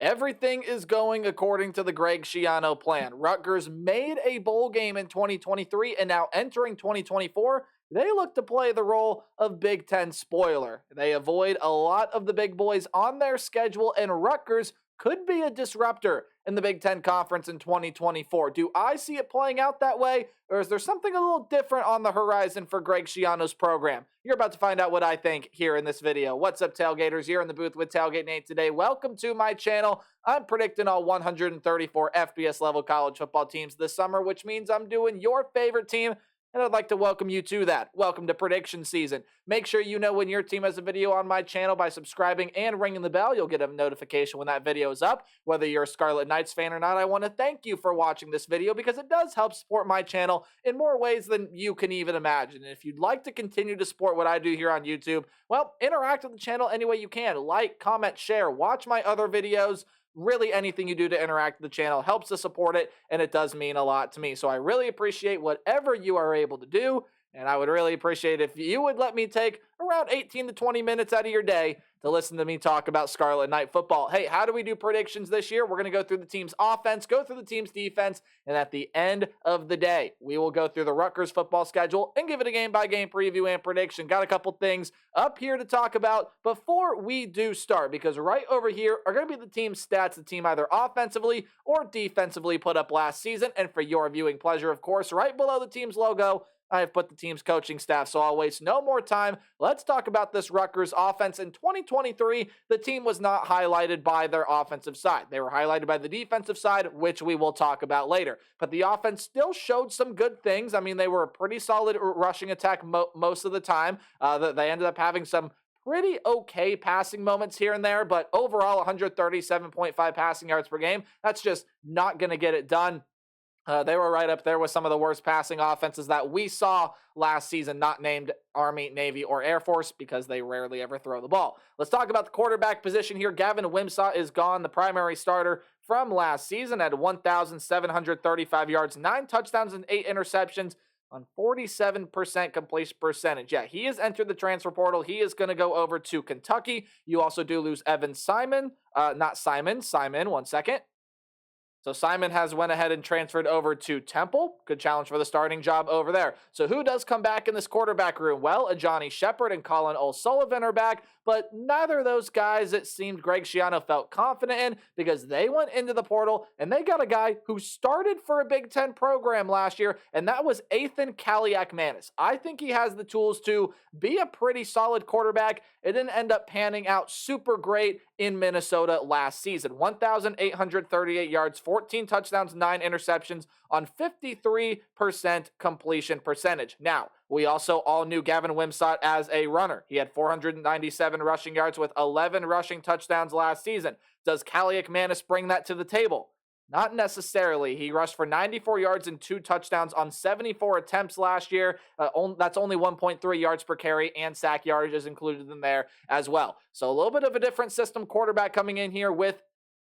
Everything is going according to the Greg Schiano plan. Rutgers made a bowl game in 2023, and now entering 2024, they look to play the role of Big Ten spoiler. They avoid a lot of the big boys on their schedule, and Rutgers could be a disruptor in the Big Ten Conference in 2024. Do I see it playing out that way, or is there something a little different on the horizon for Greg Schiano's program? You're about to find out what I think here in this video. What's up, Tailgaters? You're in the booth with Tailgate Nate today. Welcome to my channel. I'm predicting all 134 FBS level college football teams this summer, which means I'm doing your favorite team, and I'd like to welcome you to that. Welcome to prediction season. Make sure you know when your team has a video on my channel by subscribing and ringing the bell. You'll get a notification when that video is up. Whether you're a Scarlet Knights fan or not, I want to thank you for watching this video because it does help support my channel in more ways than you can even imagine. And if you'd like to continue to support what I do here on YouTube, well, interact with the channel any way you can. Like, comment, share, watch my other videos. Really, anything you do to interact with the channel helps to support it, and it does mean a lot to me. So I really appreciate whatever you are able to do, and I would really appreciate if you would let me take around 18 to 20 minutes out of your day to listen to me talk about Scarlet Knight football. Hey, how do we do predictions this year? We're going to go through the team's offense, go through the team's defense, and at the end of the day, we will go through the Rutgers football schedule and give it a game-by-game preview and prediction. Got a couple things up here to talk about before we do start, because right over here are going to be the team's stats the team either offensively or defensively put up last season, and for your viewing pleasure, of course, right below the team's logo, I have put the team's coaching staff, so I'll waste no more time. Let's talk about this Rutgers offense. In 2023, the team was not highlighted by their offensive side. They were highlighted by the defensive side, which we will talk about later. But the offense still showed some good things. I mean, they were a pretty solid rushing attack most of the time. They ended up having some pretty okay passing moments here and there, but overall 137.5 passing yards per game. That's just not going to get it done. They were right up there with some of the worst passing offenses that we saw last season, not named Army, Navy, or Air Force, because they rarely ever throw the ball. Let's talk about the quarterback position here. Gavin Wimsaw is gone, the primary starter from last season, at 1,735 yards, 9 touchdowns, and 8 interceptions on 47% completion percentage. Yeah, he has entered the transfer portal. He is going to go over to Kentucky. You also do lose Evan Simon. Simon, one second. So Simon has went ahead and transferred over to Temple. Good challenge for the starting job over there. So who does come back in this quarterback room? Well, Johnny Shepard and Colin O'Sullivan are back, but neither of those guys, it seemed, Greg Schiano felt confident in, because they went into the portal and they got a guy who started for a Big Ten program last year, and that was Ethan Kaliakmanis. I think he has the tools to be a pretty solid quarterback. It didn't end up panning out super great in Minnesota last season. 1,838 yards, 14 touchdowns, 9 interceptions on 53% completion percentage. Now, we also all knew Gavin Wimsaw as a runner. He had 497 rushing yards with 11 rushing touchdowns last season. Does Kaliakmanis bring that to the table? Not necessarily. He rushed for 94 yards and 2 touchdowns on 74 attempts last year. That's only 1.3 yards per carry, and sack yardage is included in there as well. So a little bit of a different system quarterback coming in here with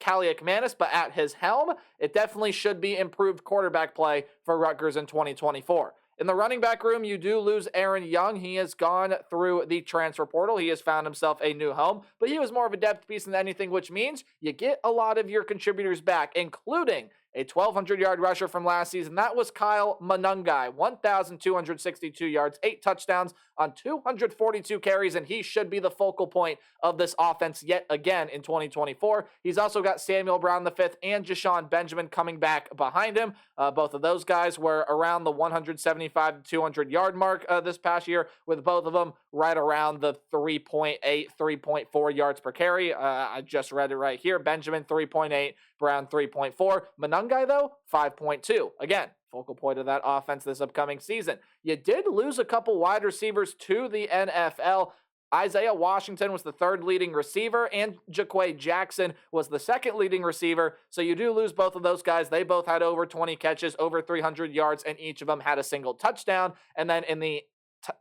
Kaliakmanis, but at his helm, it definitely should be improved quarterback play for Rutgers in 2024. In the running back room, you do lose Aaron Young. He has gone through the transfer portal. He has found himself a new home, but he was more of a depth piece than anything, which means you get a lot of your contributors back, including a 1,200-yard rusher from last season. That was Kyle Manungai, 1,262 yards, 8 touchdowns on 242 carries, and he should be the focal point of this offense yet again in 2024. He's also got Samuel Brown V and Jashawn Benjamin coming back behind him. Both of those guys were around the 175 to 200-yard mark this past year, with both of them right around the 3.8, 3.4 yards per carry. I just read it right here. Benjamin, 3.8. Brown, 3.4. Manungai, though, 5.2. Again, focal point of that offense this upcoming season. You did lose a couple wide receivers to the NFL. Isaiah Washington was the third leading receiver, and Jaquay Jackson was the second leading receiver. So you do lose both of those guys. They both had over 20 catches, over 300 yards, and each of them had a single touchdown. And then in the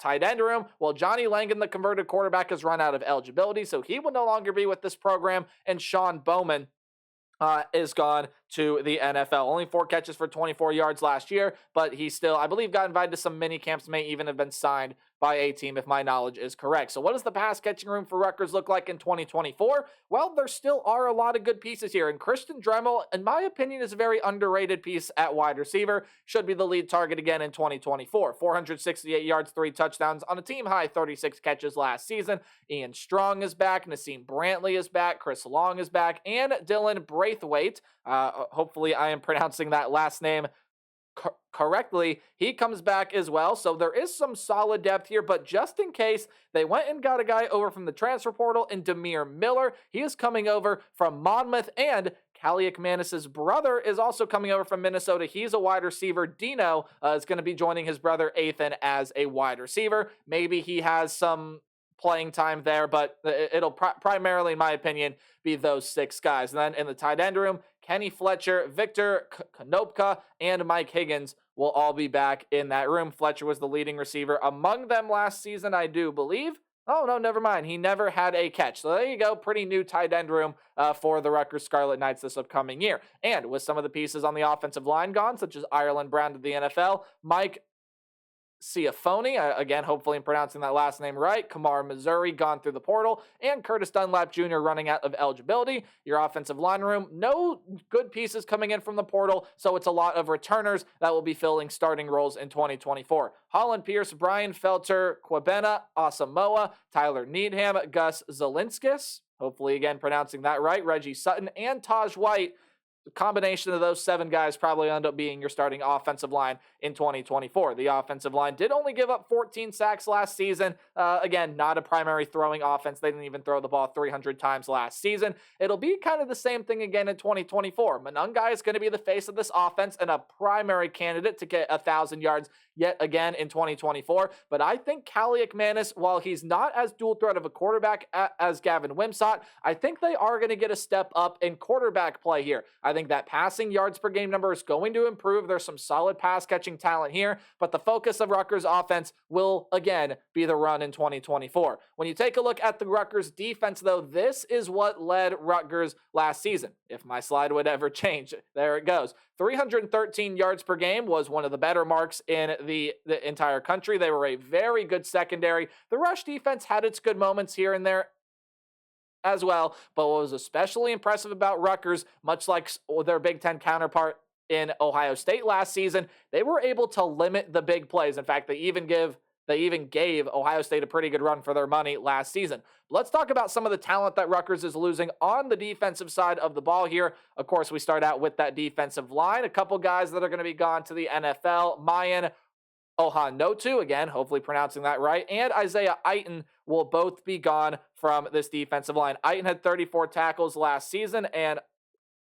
tight end room, well, Johnny Langan, the converted quarterback, has run out of eligibility, so he will no longer be with this program, and Sean Bowman is gone to the NFL. Only 4 catches for 24 yards last year, but he still, I believe, got invited to some mini camps, may even have been signed by a team if my knowledge is correct. So what does the pass catching room for Rutgers look like in 2024? Well, there still are a lot of good pieces here, and Christian Dremel, in my opinion, is a very underrated piece at wide receiver. Should be the lead target again in 2024. 468 yards, 3 touchdowns on a team high 36 catches last season. Ian Strong is back, Nassim Brantley is back, Chris Long is back, and Dylan Braithwaite. Hopefully I am pronouncing that last name correctly. He comes back as well. So there is some solid depth here, but just in case, they went and got a guy over from the transfer portal in Demir Miller. He is coming over from Monmouth, and Callie McManus's brother is also coming over from Minnesota. He's a wide receiver. Dino is going to be joining his brother Ethan as a wide receiver. Maybe he has some playing time there, but it'll primarily, in my opinion, be those 6 guys. And then in the tight end room, Kenny Fletcher, Victor Konopka, and Mike Higgins will all be back in that room. Fletcher was the leading receiver among them last season, I do believe. Oh, no, never mind. He never had a catch. So there you go. Pretty new tight end room for the Rutgers Scarlet Knights this upcoming year. And with some of the pieces on the offensive line gone, such as Ireland Brown to the NFL, Mike Ciafoni, again, hopefully I'm pronouncing that last name right, Kamar Missouri gone through the portal, and Curtis Dunlap Jr. running out of eligibility. Your offensive line room, no good pieces coming in from the portal, so it's a lot of returners that will be filling starting roles in 2024. Holland Pierce, Brian Felter, Kwabena Asamoah, Tyler Needham, Gus Zelinskis, hopefully again pronouncing that right, Reggie Sutton, and Taj White. The combination of those 7 guys probably end up being your starting offensive line in 2024. The offensive line did only give up 14 sacks last season. Again, not a primary throwing offense. They didn't even throw the ball 300 times last season. It'll be kind of the same thing again in 2024. Monungai is going to be the face of this offense and a primary candidate to get 1,000 yards yet again in 2024. But I think Callie McManus, while he's not as dual threat of a quarterback as Gavin Wimsott, I think they are going to get a step up in quarterback play here. I think that passing yards per game number is going to improve. There's some solid pass catching talent here, but the focus of Rutgers offense will again be the run in 2024. When you take a look at the Rutgers defense, though, this is what led Rutgers last season. If my slide would ever change, there it goes. 313 yards per game was one of the better marks in the entire country. They were a very good secondary. The rush defense had its good moments here and there as well, but what was especially impressive about Rutgers, much like their Big Ten counterpart in Ohio State last season, they were able to limit the big plays. In fact, they even gave Ohio State a pretty good run for their money last season. Let's talk about some of the talent that Rutgers is losing on the defensive side of the ball here. Of course, we start out with that defensive line. A couple guys that are going to be gone to the NFL. Mayan Ohanotu, again, hopefully pronouncing that right, and Isaiah Aiton will both be gone from this defensive line. Aiton had 34 tackles last season, and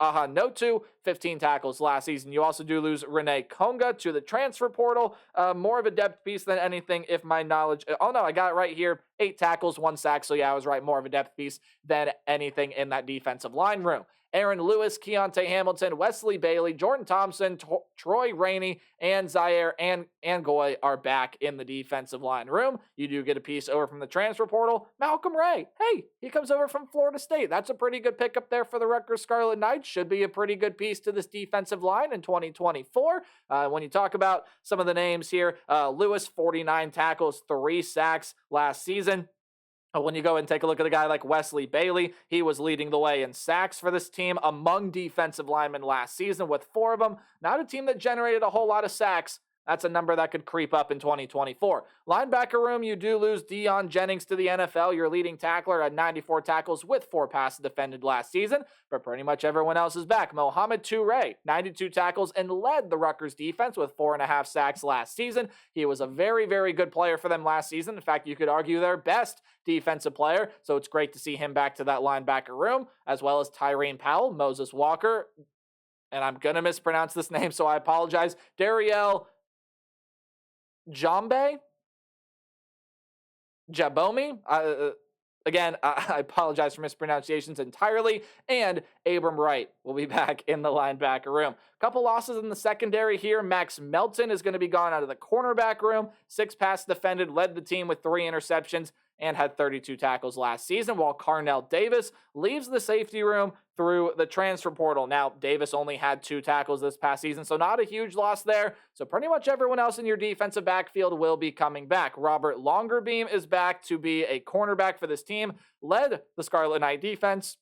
Ahanotu, 15 tackles last season. You also do lose Renee Konga to the transfer portal. More of a depth piece than anything, if my knowledge... Oh, no, I got it right here. 8 tackles, 1 sack. So, yeah, I was right. More of a depth piece than anything in that defensive line room. Aaron Lewis, Keontae Hamilton, Wesley Bailey, Jordan Thompson, Troy Rainey, and Zaire and Angoy are back in the defensive line room. You do get a piece over from the transfer portal. Malcolm Ray, hey, he comes over from Florida State. That's a pretty good pickup there for the Rutgers Scarlet Knights. Should be a pretty good piece to this defensive line in 2024. When you talk about some of the names here, Lewis, 49 tackles, 3 sacks last season. When you go and take a look at a guy like Wesley Bailey, he was leading the way in sacks for this team among defensive linemen last season with 4 of them. Not a team that generated a whole lot of sacks. That's a number that could creep up in 2024. Linebacker room, you do lose Deion Jennings to the NFL, your leading tackler at 94 tackles with 4 passes defended last season, but pretty much everyone else is back. Mohamed Toure, 92 tackles and led the Rutgers defense with 4.5 sacks last season. He was a very, very good player for them last season. In fact, you could argue their best defensive player, so it's great to see him back to that linebacker room, as well as Tyreen Powell, Moses Walker, and I'm going to mispronounce this name, so I apologize, Dariel Jabomi. Again, I apologize for mispronunciations entirely. And Abram Wright will be back in the linebacker room. Couple losses in the secondary here. Max Melton is going to be gone out of the cornerback room. 6 passes defended, led the team with 3 interceptions. and had 32 tackles last season, while Carnell Davis leaves the safety room through the transfer portal. Now, Davis only had 2 tackles this past season, so not a huge loss there. So pretty much everyone else in your defensive backfield will be coming back. Robert Longerbeam is back to be a cornerback for this team, led the Scarlet Knight defense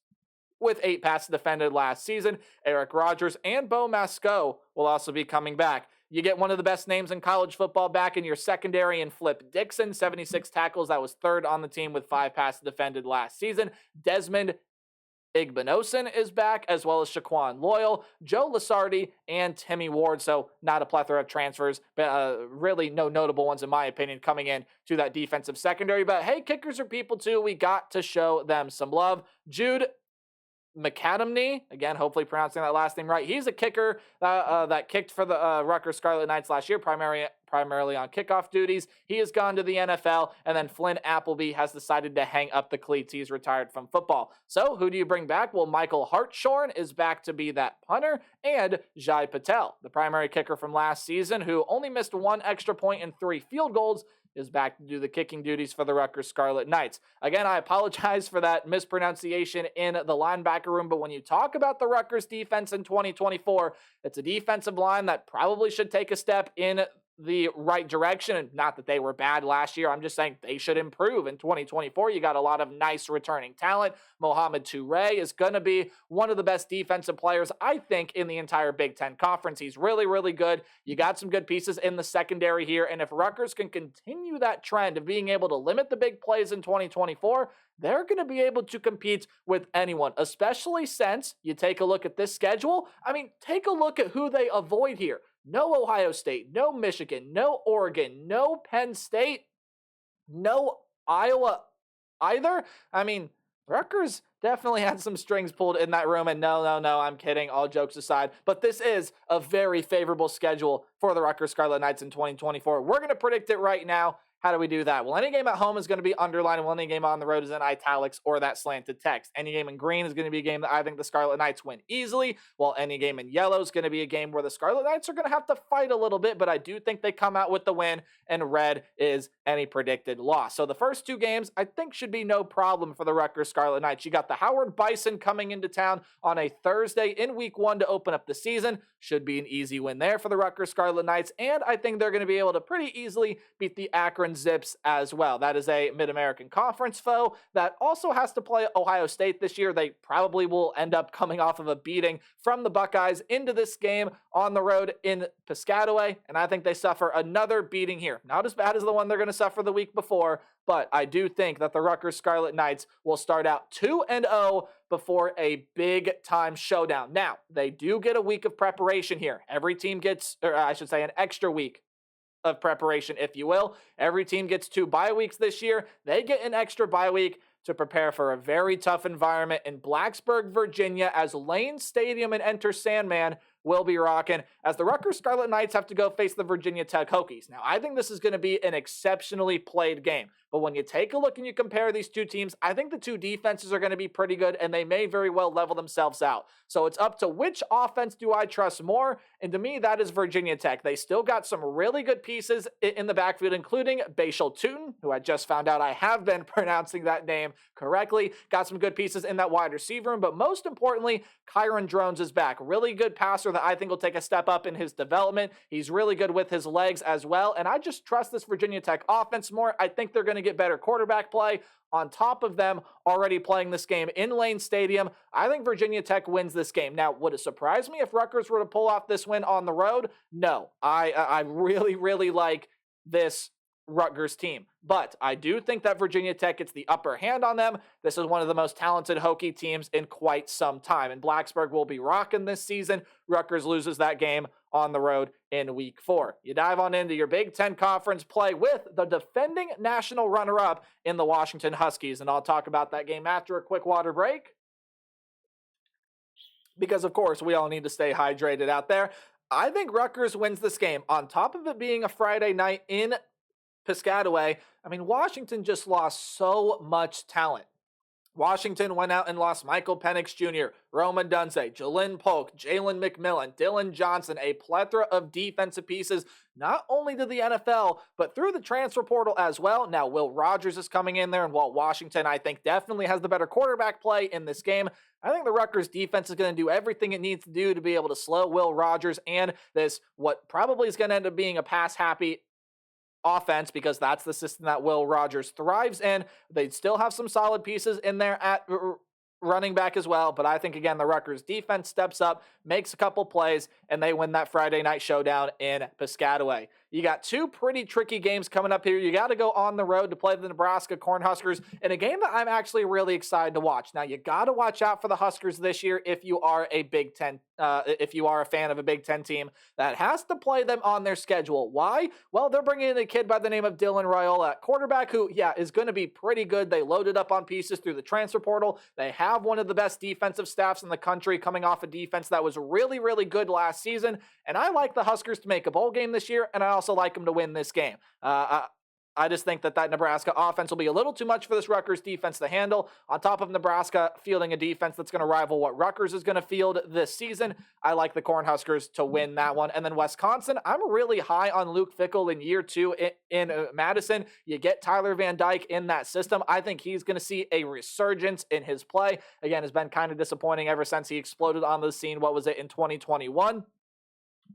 with 8 passes defended last season. Eric Rogers and Bo Masco will also be coming back. You get one of the best names in college football back in your secondary in Flip Dixon, 76 tackles. That was 3rd on the team with 5 passes defended last season. Desmond Igbinosin is back, as well as Shaquan Loyal, Joe Lasardi, and Timmy Ward. So not a plethora of transfers, but really no notable ones, in my opinion, coming in to that defensive secondary. But hey, kickers are people too. We got to show them some love. Jude McAdamney, again, hopefully pronouncing that last name right. He's a kicker that kicked for the Rutgers Scarlet Knights last year, primarily on kickoff duties. He has gone to the NFL, and then Flynn Appleby has decided to hang up the cleats. He's retired from football. So who do you bring back? Well, Michael Hartshorn is back to be that punter, and Jai Patel, the primary kicker from last season, who only missed 1 extra point and 3 field goals, is back to do the kicking duties for the Rutgers Scarlet Knights. Again, I apologize for that mispronunciation in the linebacker room, but when you talk about the Rutgers defense in 2024, it's a defensive line that probably should take a step in the right direction. And not that they were bad last year. I'm just saying they should improve in 2024. You got a lot of nice returning talent. Mohamed Toure is going to be one of the best defensive players, I think, in the entire Big Ten Conference. He's really, really good. You got some good pieces in the secondary here. And if Rutgers can continue that trend of being able to limit the big plays in 2024, they're going to be able to compete with anyone, especially since you take a look at this schedule. I mean, take a look at who they avoid here. No Ohio State, no Michigan, no Oregon, no Penn State, no Iowa either. I mean, Rutgers definitely had some strings pulled in that room, and no, I'm kidding, all jokes aside. But this is a very favorable schedule for the Rutgers Scarlet Knights in 2024. We're going to predict it right now. How do we do that? Well, any game at home is going to be underlined, and any game on the road is in italics or that slanted text. Any game in green is going to be a game that I think the Scarlet Knights win easily, while any game in yellow is going to be a game where the Scarlet Knights are going to have to fight a little bit, but I do think they come out with the win, and red is any predicted loss. So the first 2 games, I think, should be no problem for the Rutgers Scarlet Knights. You got the Howard Bison coming into town on a Thursday in week 1 to open up the season. Should be an easy win there for the Rutgers Scarlet Knights, and I think they're going to be able to pretty easily beat the Akron Zips as well. That is a Mid-American Conference foe that also has to play Ohio State this year. They probably will end up coming off of a beating from the Buckeyes into this game on the road in Piscataway, and I think they suffer another beating here. Not as bad as the one they're going to suffer the week before, but I do think that the Rutgers Scarlet Knights will start out 2-0 before a big-time showdown. Now, they do get a week of preparation here. Every team gets, or I should say, an extra week of preparation, if you will. Every team gets 2 bye weeks this year. They get an extra bye week to prepare for a very tough environment in Blacksburg, Virginia, as Lane Stadium and Enter Sandman will be rocking, as the Rutgers Scarlet Knights have to go face the Virginia Tech Hokies. Now, I think this is going to be an exceptionally played game, but when you take a look and you compare these 2 teams, I think the 2 defenses are going to be pretty good, and they may very well level themselves out. So it's up to which offense do I trust more, and to me, that is Virginia Tech. They still got some really good pieces in the backfield, including Bashal Tootin, who I just found out I have been pronouncing that name correctly. Got some good pieces in that wide receiver room, but most importantly, Kyron Drones is back. Really good passer that I think will take a step up in his development. He's really good with his legs as well, and I just trust this Virginia Tech offense more. I think they're going to get better quarterback play on top of them already playing this game in Lane Stadium. I think Virginia Tech wins this game. Now, would it surprise me if Rutgers were to pull off this win on the road? No. I really, really like this Rutgers team. But I do think that Virginia Tech gets the upper hand on them. This is one of the most talented Hokie teams in quite some time, and Blacksburg will be rocking this season. Rutgers loses that game on the road in week 4. You dive on into your Big Ten Conference play with the defending national runner-up in the Washington Huskies, and I'll talk about that game after a quick water break, because, of course, we all need to stay hydrated out there. I think Rutgers wins this game. On top of it being a Friday night in Piscataway, I mean, Washington just lost so much talent Washington went out and lost Michael Penix Jr., Roman Dunze, Jalen Polk, Jalen McMillan, Dylan Johnson, a plethora of defensive pieces, not only to the NFL, but through the transfer portal as well. Now, Will Rogers is coming in there, and while Washington, I think, definitely has the better quarterback play in this game, I think the Rutgers defense is going to do everything it needs to do to be able to slow Will Rogers and this, what probably is going to end up being a pass-happy offense, because that's the system that Will Rogers thrives in. They still have some solid pieces in there at running back as well, but I think, again, the Rutgers defense steps up, makes a couple plays, and they win that Friday night showdown in Piscataway. You got two pretty tricky games coming up here. You got to go on the road to play the Nebraska Cornhuskers in a game that I'm actually really excited to watch. Now, you got to watch out for the Huskers this year if you are a Big Ten, if you are a fan of a Big Ten team that has to play them on their schedule. Why? Well, they're bringing in a kid by the name of Dylan Raiola at quarterback who, is going to be pretty good. They loaded up on pieces through the transfer portal. They have one of the best defensive staffs in the country, coming off a defense that was really, really good last season. And I like the Huskers to make a bowl game this year, and I also like them to win this game. I just think that Nebraska offense will be a little too much for this Rutgers defense to handle. On top of Nebraska fielding a defense that's going to rival what Rutgers is going to field this season, I like the Cornhuskers to win that one. And then Wisconsin, I'm really high on Luke Fickell in year two in Madison. You get Tyler Van Dyke in that system. I think he's going to see a resurgence in his play. Again, has been kind of disappointing ever since he exploded on the scene, in 2021.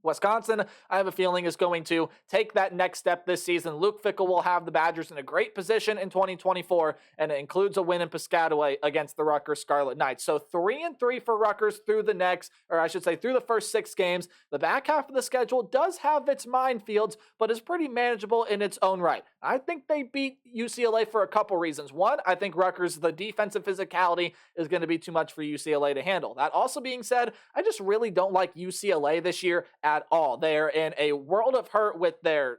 Wisconsin, I have a feeling, is going to take that next step this season. Luke Fickell will have the Badgers in a great position in 2024, and it includes a win in Piscataway against the Rutgers Scarlet Knights. So 3-3 for Rutgers through the first 6 games. The back half of the schedule does have its minefields, but is pretty manageable in its own right. I think they beat UCLA for a couple reasons. One, I think Rutgers, the defensive physicality is going to be too much for UCLA to handle. That also being said, I just really don't like UCLA this year at all. They're in a world of hurt with their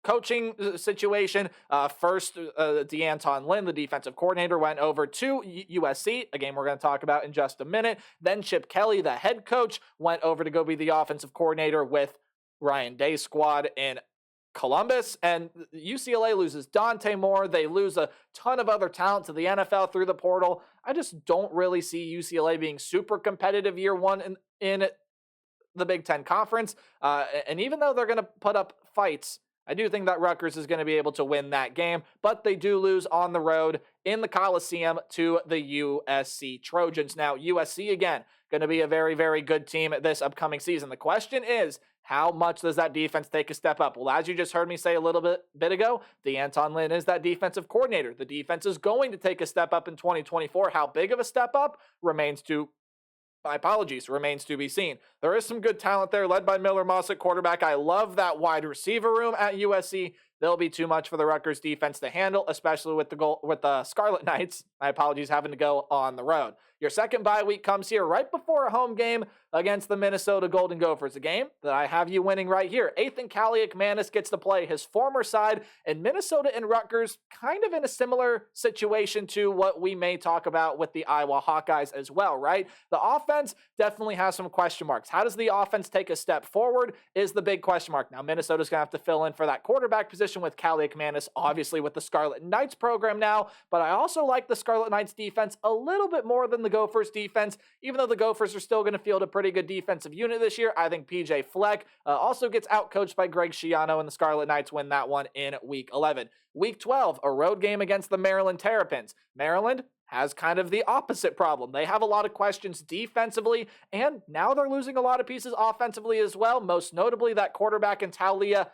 coaching situation. First, DeAnton Lynn, the defensive coordinator, went over to USC, a game we're going to talk about in just a minute. Then Chip Kelly, the head coach, went over to go be the offensive coordinator with Ryan Day's squad in Columbus, and UCLA loses Dante Moore. They lose a ton of other talent to the NFL through the portal. I just don't really see UCLA being super competitive year one in the Big Ten Conference. And even though they're going to put up fights, I do think that Rutgers is going to be able to win that game, but they do lose on the road in the Coliseum to the USC Trojans. Now, USC, again, going to be a very, very good team this upcoming season. The question is, how much does that defense take a step up? Well, as you just heard me say a little bit ago, DeAnton Lynn is that defensive coordinator. The defense is going to take a step up in 2024. How big of a step up remains to be seen. There is some good talent there, led by Miller Moss at quarterback. I love that wide receiver room at USC. They'll be too much for the Rutgers defense to handle, especially with the Scarlet Knights, having to go on the road. Your second bye week comes here right before a home game against the Minnesota Golden Gophers, a game that I have you winning right here. Ethan Kaliakmanis gets to play his former side, and Minnesota and Rutgers kind of in a similar situation to what we may talk about with the Iowa Hawkeyes as well, right? The offense definitely has some question marks. How does the offense take a step forward is the big question mark. Now, Minnesota's going to have to fill in for that quarterback position with Kaliakmanis, obviously with the Scarlet Knights program now, but I also like the Scarlet Knights defense a little bit more than the Gophers defense. Even though the Gophers are still going to field a pretty good defensive unit this year, I think PJ Fleck also gets outcoached by Greg Schiano, and the Scarlet Knights win that one in Week 11. Week 12, a road game against the Maryland Terrapins. Maryland has kind of the opposite problem. They have a lot of questions defensively, and now they're losing a lot of pieces offensively as well, most notably that quarterback in Taulia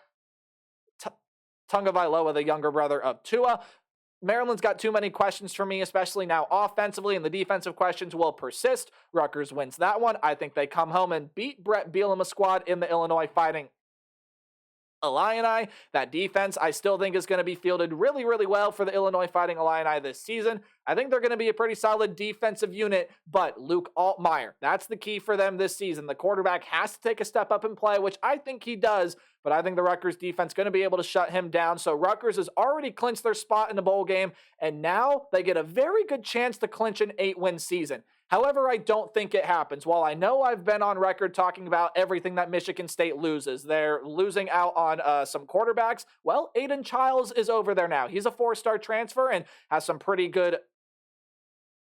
Tungavailoa, the younger brother of Tua. Maryland's got too many questions for me, especially now offensively, and the defensive questions will persist. Rutgers wins that one. I think they come home and beat Brett Bielema's squad in the Illinois Fighting Illini. That defense, I still think, is going to be fielded really, really well for the Illinois Fighting Illini this season. I think they're going to be a pretty solid defensive unit, but Luke Altmaier, that's the key for them this season. The quarterback has to take a step up and play, which I think he does, but I think the Rutgers defense is going to be able to shut him down. So Rutgers has already clinched their spot in the bowl game, and now they get a very good chance to clinch an 8-win season. However, I don't think it happens. While I know I've been on record talking about everything that Michigan State loses, they're losing out on some quarterbacks. Well, Aiden Childs is over there now. He's a 4-star transfer and has some pretty good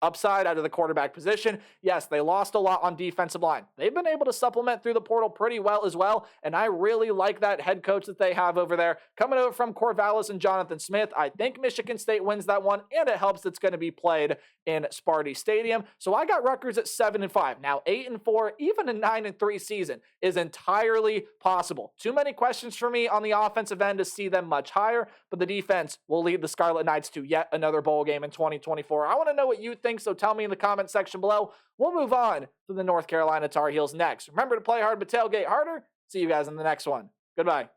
upside out of the quarterback position. Yes, they lost a lot on defensive line. They've been able to supplement through the portal pretty well as well, and I really like that head coach that they have over there. Coming over from Corvallis and Jonathan Smith, I think Michigan State wins that one, and it helps it's going to be played in Sparty Stadium. So I got Rutgers at 7-5. Now 8-4, even a 9-3 season is entirely possible. Too many questions for me on the offensive end to see them much higher, but the defense will lead the Scarlet Knights to yet another bowl game in 2024. I want to know what you think, so tell me in the comment section below. We'll move on to the North Carolina Tar Heels next. Remember to play hard but tailgate harder. See you guys in the next one. Goodbye.